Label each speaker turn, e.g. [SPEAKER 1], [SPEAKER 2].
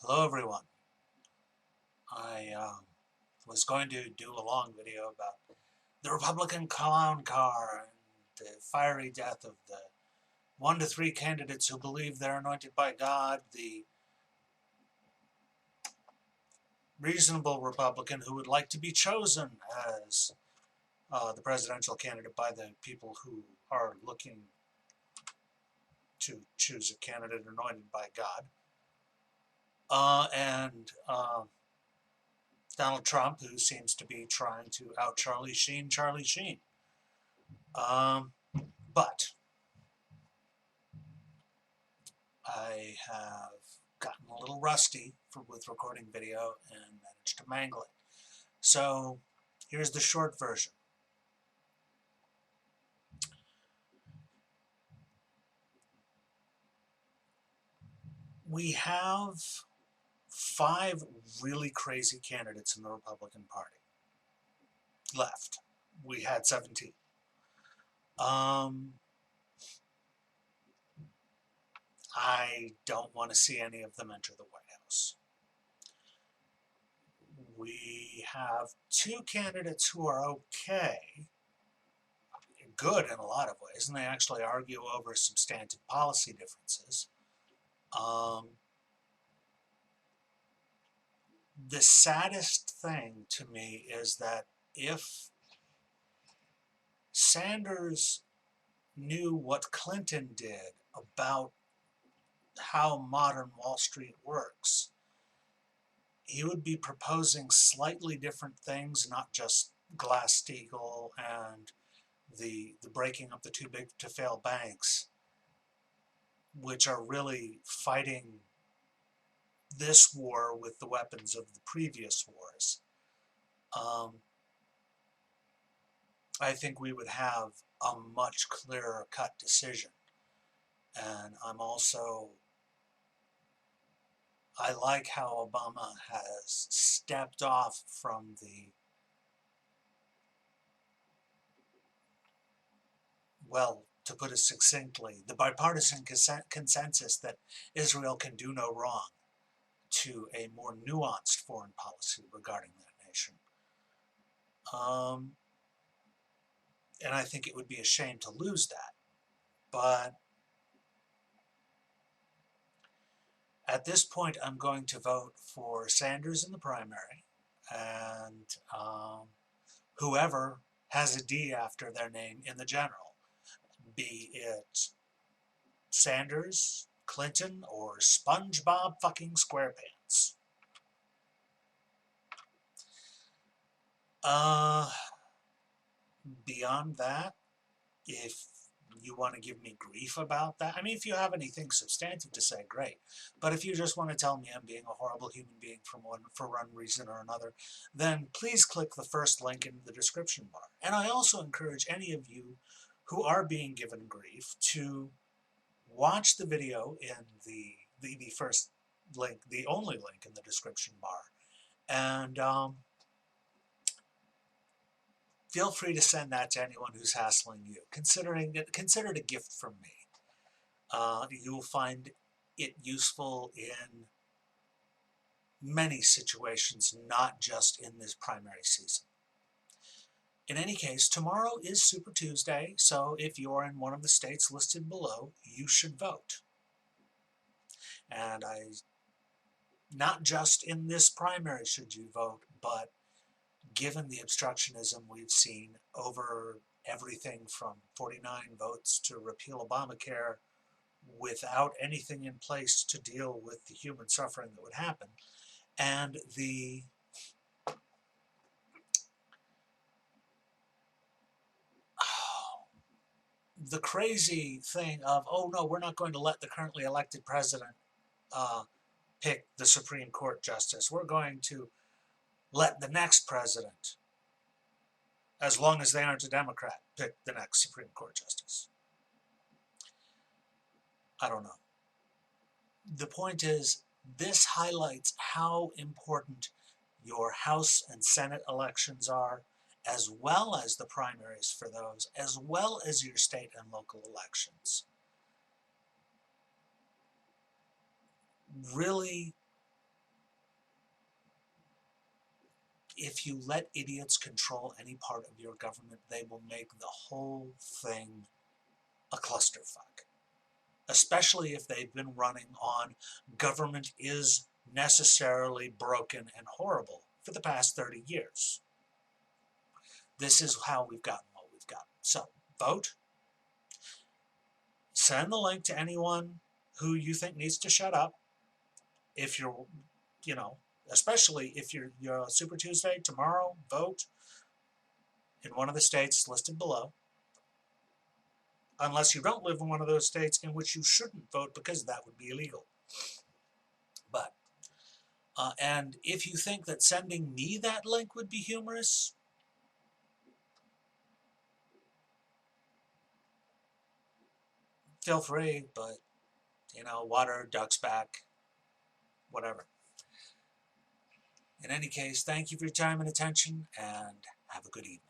[SPEAKER 1] Hello everyone. I was going to do a long video about the Republican clown car and the fiery death of the 1 to 3 candidates who believe they're anointed by God, the reasonable Republican who would like to be chosen as the presidential candidate by the people who are looking to choose a candidate anointed by God, and Donald Trump, who seems to be trying to out Charlie Sheen. Um, but I have gotten a little rusty with recording video and managed to mangle it. So here's the short version. We have 5 really crazy candidates in the Republican Party left. We had 17. I don't want to see any of them enter the White House. We have 2 candidates who are okay, good in a lot of ways, and they actually argue over substantive policy differences. The saddest thing to me is that if Sanders knew what Clinton did about how modern Wall Street works, he would be proposing slightly different things, not just Glass-Steagall and the breaking up the too big to fail banks, which are really fighting this war with the weapons of the previous wars. I think we would have a much clearer cut decision. And I like how Obama has stepped off from the, well, to put it succinctly, the bipartisan consensus that Israel can do no wrong, to a more nuanced foreign policy regarding that nation. And I think it would be a shame to lose that. But at this point, I'm going to vote for Sanders in the primary, and whoever has a D after their name in the general, be it Sanders, Clinton, or SpongeBob fucking SquarePants. Beyond that, if you want to give me grief about that, I mean, if you have anything substantive to say, great. But if you just want to tell me I'm being a horrible human being for one reason or another, then please click the first link in the description bar. And I also encourage any of you who are being given grief to watch the video in the first link, the only link in the description bar, and feel free to send that to anyone who's hassling you. Consider it a gift from me. You'll find it useful in many situations, not just in this primary season. In any case, tomorrow is Super Tuesday, so if you're in one of the states listed below, you should vote. And not just in this primary should you vote, but given the obstructionism we've seen over everything from 49 votes to repeal Obamacare without anything in place to deal with the human suffering that would happen, and the crazy thing of, oh no, we're not going to let the currently elected president pick the Supreme Court justice. We're going to let the next president, as long as they aren't a Democrat, pick the next Supreme Court justice. I don't know. The point is, this highlights how important your House and Senate elections are, as well as the primaries for those, as well as your state and local elections. Really if you let idiots control any part of your government, they will make the whole thing a clusterfuck. Especially if they've been running on government is necessarily broken and horrible for the past 30 years. This is how we've gotten what we've gotten. So, vote. Send the link to anyone who you think needs to shut up. If you're, especially if you're a Super Tuesday, tomorrow, vote in one of the states listed below. Unless you don't live in one of those states in which you shouldn't vote because that would be illegal. But, and if you think that sending me that link would be humorous, feel free, but, water, ducks back, whatever. In any case, thank you for your time and attention, and have a good evening.